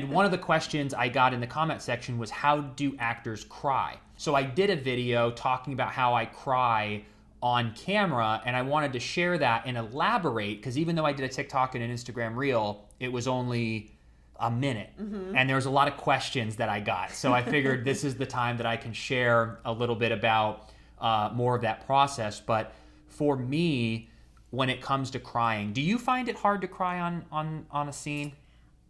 And one of the questions I got in the comment section was, how do actors cry? So I did a video talking about how I cry on camera, and I wanted to share that and elaborate, because even though I did a TikTok and an Instagram reel, it was only a minute. And there was a lot of questions that I got. So I figured this is the time that I can share a little bit about more of that process. But for me, when it comes to crying, do you find it hard to cry on a scene?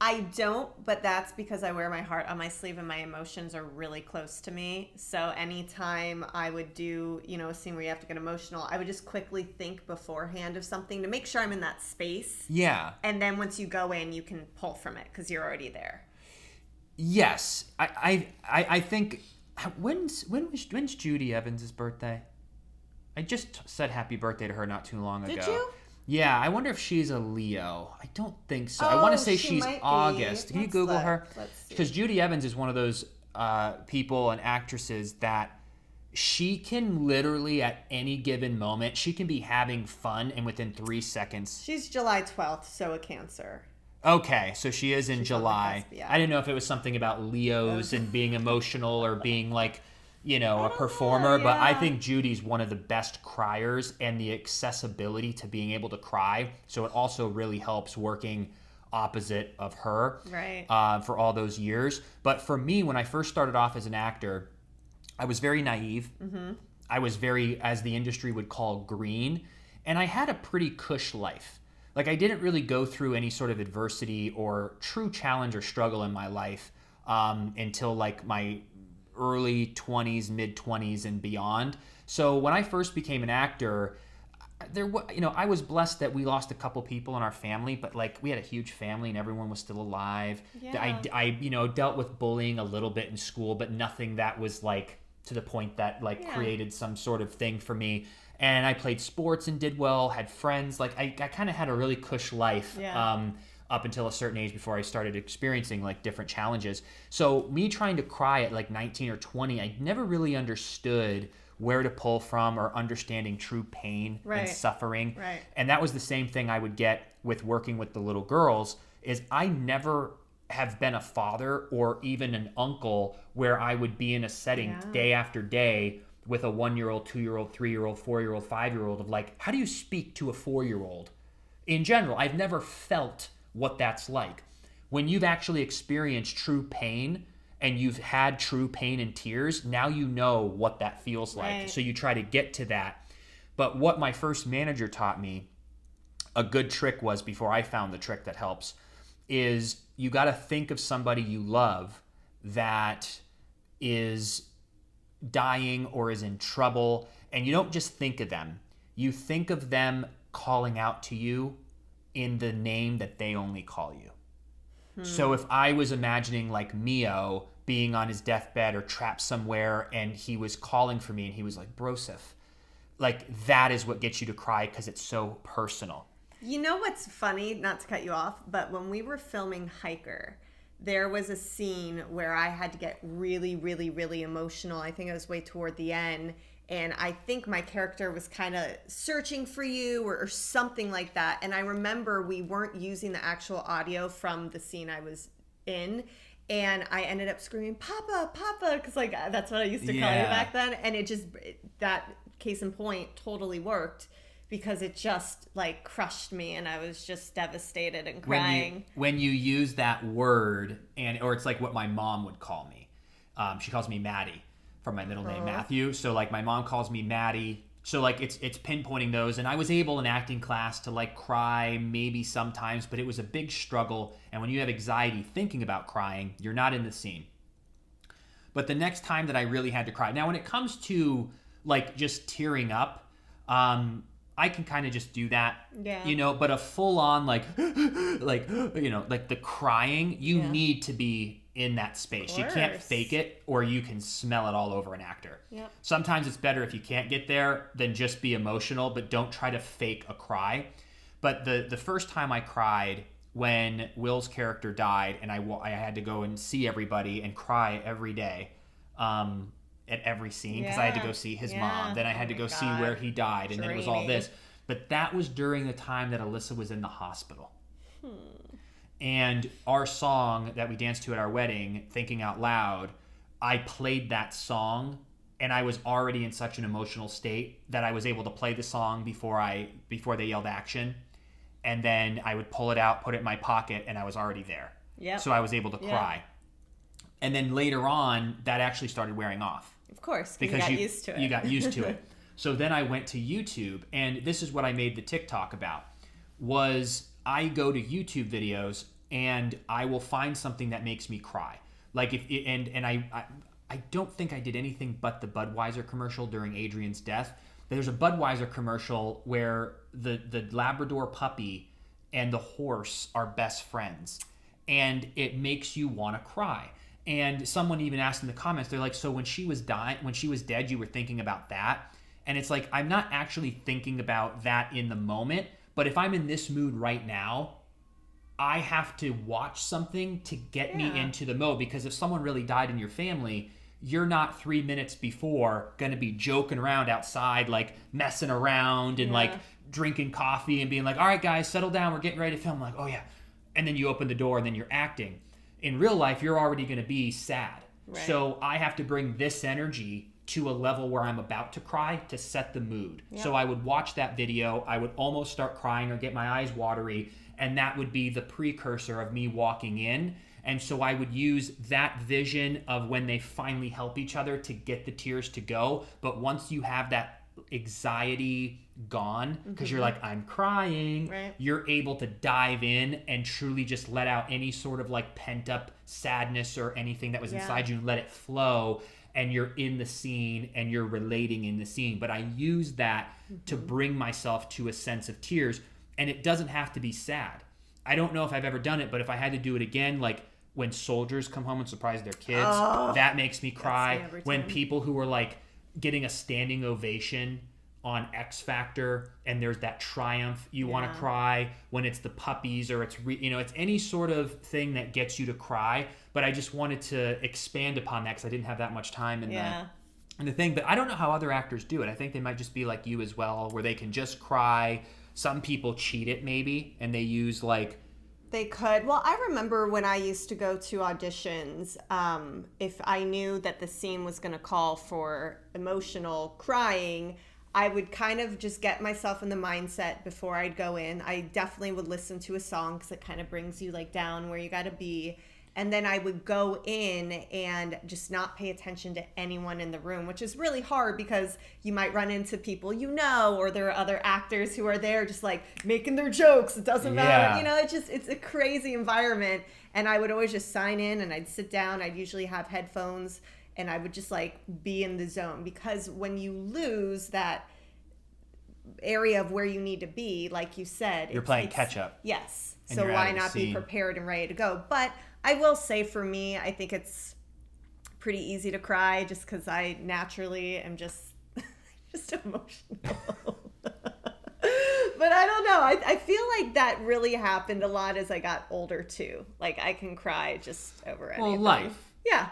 I don't, but that's because I wear my heart on my sleeve and my emotions are really close to me. So anytime I would do, a scene where you have to get emotional, I would just quickly think beforehand of something to make sure I'm in that space. Yeah. And then once you go in, you can pull from it because you're already there. Yes. I think, when's Judy Evans' birthday? I just said happy birthday to her not too long ago. Did you? Yeah, I wonder if she's a Leo. I don't think so. I want to say she's August. Can you Google her? Let's see. Because Judy Evans is one of those people and actresses that she can literally at any given moment, she can be having fun, and within 3 seconds. She's July 12th, so a Cancer. Okay, so she is in July. Cusp, yeah. I didn't know if it was something about Leos and being emotional or being like, a performer, but I think Judy's one of the best criers, and the accessibility to being able to cry. So it also really helps working opposite of her for all those years. But for me, when I first started off as an actor, I was very naive. I was very, as the industry would call, green, and I had a pretty cush life. Like, I didn't really go through any sort of adversity or true challenge or struggle in my life until like my early 20s, mid 20s, and beyond. So when I first became an actor, I was blessed that we lost a couple people in our family, but like we had a huge family and everyone was still alive. Yeah. I dealt with bullying a little bit in school, but nothing that was like to the point that created some sort of thing for me. And I played sports and did well, had friends. Like I kind of had a really cush life. Up until a certain age before I started experiencing like different challenges. So me trying to cry at like 19 or 20, I never really understood where to pull from or understanding true pain and suffering. And that was the same thing I would get with working with the little girls, is I never have been a father or even an uncle where I would be in a setting day after day with a 1-year-old, 2-year-old, 3-year-old, 4-year-old, 5-year-old of like, how do you speak to a 4-year-old? In general, I've never felt what that's like. When you've actually experienced true pain and you've had true pain and tears, now you know what that feels like. So you try to get to that. But what my first manager taught me, a good trick was, before I found the trick that helps, is you got to think of somebody you love that is dying or is in trouble, and you don't just think of them. You think of them calling out to you in the name that they only call you. So if I was imagining like Mio being on his deathbed or trapped somewhere and he was calling for me and he was like, Broseph, like that is what gets you to cry because it's so personal. You know what's funny, not to cut you off, but when we were filming Hiker, there was a scene where I had to get really, really, really emotional. I think it was way toward the end. And I think my character was kind of searching for you or something like that. And I remember we weren't using the actual audio from the scene I was in. And I ended up screaming, Papa, Papa, because like that's what I used to call you back then. And that case in point totally worked because it just like crushed me and I was just devastated and crying. When you use that word, or it's like what my mom would call me. She calls me Maddie. From my middle name, Matthew. So like my mom calls me Maddie. So like it's pinpointing those. And I was able in acting class to like cry maybe sometimes, but it was a big struggle. And when you have anxiety thinking about crying, you're not in the scene. But the next time that I really had to cry, now when it comes to like just tearing up, I can kind of just do that, but a full on like the crying, you need to be in that space. You can't fake it or you can smell it all over an actor. Sometimes it's better if you can't get there than just be emotional, but don't try to fake a cry. But the first time I cried when Will's character died and I had to go and see everybody and cry every day at every scene because I had to go see his mom. Then I had to go see where he died, and then it was all this. But that was during the time that Alyssa was in the hospital. And our song that we danced to at our wedding, Thinking Out Loud, I played that song and I was already in such an emotional state that I was able to play the song before they yelled action. And then I would pull it out, put it in my pocket, and I was already there. Yep. So I was able to cry. And then later on, that actually started wearing off. Of course, because you got used to it. You got used to it. So then I went to YouTube, and this is what I made the TikTok about, was I go to YouTube videos, and I will find something that makes me cry. Like I don't think I did anything but the Budweiser commercial during Adrian's death. There's a Budweiser commercial where the Labrador puppy and the horse are best friends, and it makes you want to cry. And someone even asked in the comments, they're like, so when she was dead, you were thinking about that? And it's like, I'm not actually thinking about that in the moment, but if I'm in this mood right now, I have to watch something to get me into the mode, because if someone really died in your family, you're not 3 minutes before going to be joking around outside, like messing around and like drinking coffee and being like, all right, guys, settle down. We're getting ready to film. I'm like, oh yeah. And then you open the door and then you're acting. In real life, you're already going to be sad. Right. So I have to bring this energy to a level where I'm about to cry to set the mood. Yep. So I would watch that video. I would almost start crying or get my eyes watery. And that would be the precursor of me walking in. And so I would use that vision of when they finally help each other to get the tears to go. But once you have that anxiety gone, because you're like, I'm crying, right, you're able to dive in and truly just let out any sort of like pent up sadness or anything that was inside you and let it flow. And you're in the scene and you're relating in the scene. But I use that to bring myself to a sense of tears. And it doesn't have to be sad. I don't know if I've ever done it, but if I had to do it again, like when soldiers come home and surprise their kids, that makes me cry. When people who are like getting a standing ovation on X Factor and there's that triumph, you want to cry. When it's the puppies or it's it's any sort of thing that gets you to cry. But I just wanted to expand upon that because I didn't have that much time in the thing. But I don't know how other actors do it. I think they might just be like you as well, where they can just cry. Some people cheat it maybe, and they use like... They could. Well, I remember when I used to go to auditions, if I knew that the scene was going to call for emotional crying, I would kind of just get myself in the mindset before I'd go in. I definitely would listen to a song because it kind of brings you like down where you got to be. And then I would go in and just not pay attention to anyone in the room, which is really hard because you might run into people or there are other actors who are there just like making their jokes. It doesn't matter. It's a crazy environment. And I would always just sign in and I'd sit down. I'd usually have headphones and I would just like be in the zone, because when you lose that area of where you need to be, like you said, you're playing catch up. Yes. So why not be prepared and ready to go? But I will say for me, I think it's pretty easy to cry just because I naturally am just emotional. But I don't know. I feel like that really happened a lot as I got older too. Like I can cry just over anything. Well, life. Yeah.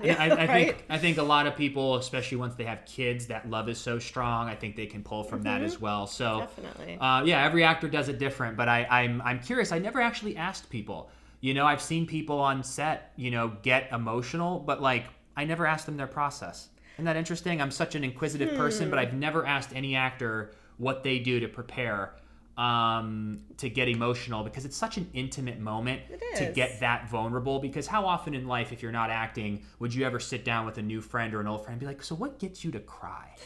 I think a lot of people, especially once they have kids, that love is so strong. I think they can pull from that as well. So definitely. Every actor does it different. But I'm curious. I never actually asked people. I've seen people on set, get emotional, but like I never asked them their process. Isn't that interesting? I'm such an inquisitive person, but I've never asked any actor what they do to prepare to get emotional, because it's such an intimate moment to get that vulnerable. Because how often in life, if you're not acting, would you ever sit down with a new friend or an old friend and be like, so what gets you to cry?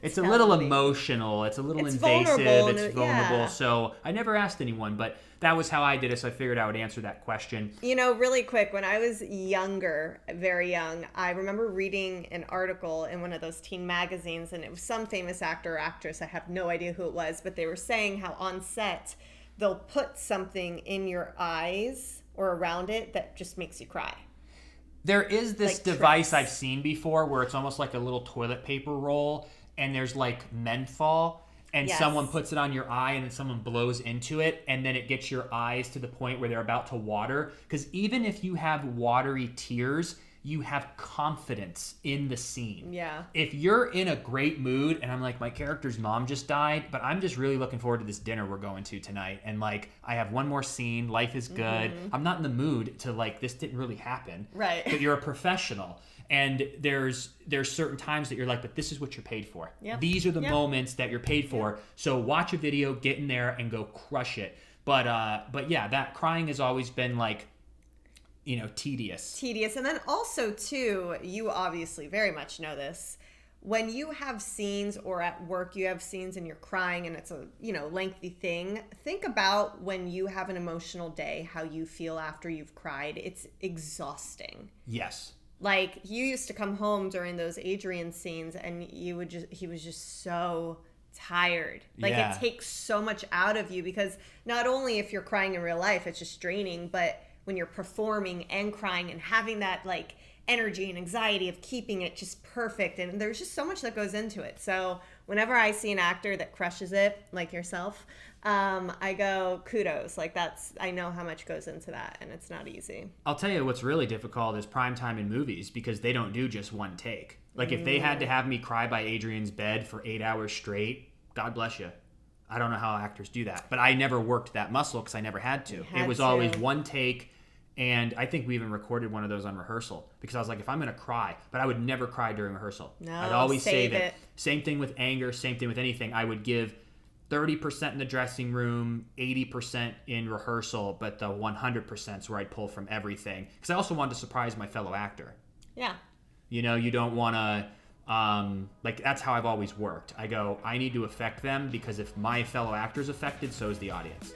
It's a little emotional. It's a little invasive. It's vulnerable. Yeah. So I never asked anyone, but that was how I did it. So I figured I would answer that question. Really quick, when I was younger, very young, I remember reading an article in one of those teen magazines, and it was some famous actor or actress. I have no idea who it was, but they were saying how on set they'll put something in your eyes or around it that just makes you cry. There is this like device I've seen before where it's almost like a little toilet paper roll, and there's like menthol. And someone puts it on your eye, and then someone blows into it, and then it gets your eyes to the point where they're about to water. Because even if you have watery tears, you have confidence in the scene. Yeah. If you're in a great mood and I'm like, my character's mom just died, but I'm just really looking forward to this dinner we're going to tonight, and like I have one more scene, life is good. I'm not in the mood to like, this didn't really happen. Right. But you're a professional. And there's certain times that you're like, but this is what you're paid for. Yep. These are the moments that you're paid for. Yep. So watch a video, get in there, and go crush it. But yeah, that crying has always been like, you know, tedious. And then also too, you obviously very much know this. When you have scenes, or at work you have scenes and you're crying and it's a, you know, lengthy thing, think about when you have an emotional day, how you feel after you've cried. It's exhausting. Yes. Like, you used to come home during those Adrian scenes and he was just so tired. Like, Yeah. it takes so much out of you, because not only if you're crying in real life, it's just draining, but when you're performing and crying and having that like energy and anxiety of keeping it just perfect, and there's just so much that goes into it. So whenever I see an actor that crushes it, like yourself, I go, kudos. Like, I know how much goes into that, and it's not easy. I'll tell you what's really difficult is primetime in movies, because they don't do just one take. Like, if they had to have me cry by Adrian's bed for 8 hours straight, God bless you. I don't know how actors do that. But I never worked that muscle because I never had to. It was always one take, and I think we even recorded one of those on rehearsal, because I was like, if I'm going to cry, but I would never cry during rehearsal. No, I'd always save it. it. Same thing with anger, same thing with anything. I would give 30% in the dressing room, 80% in rehearsal, but the 100% is where I'd pull from everything. Because I also wanted to surprise my fellow actor. Yeah. You know, you don't want to, like, that's how I've always worked. I go, I need to affect them, because if my fellow actor's affected, so is the audience.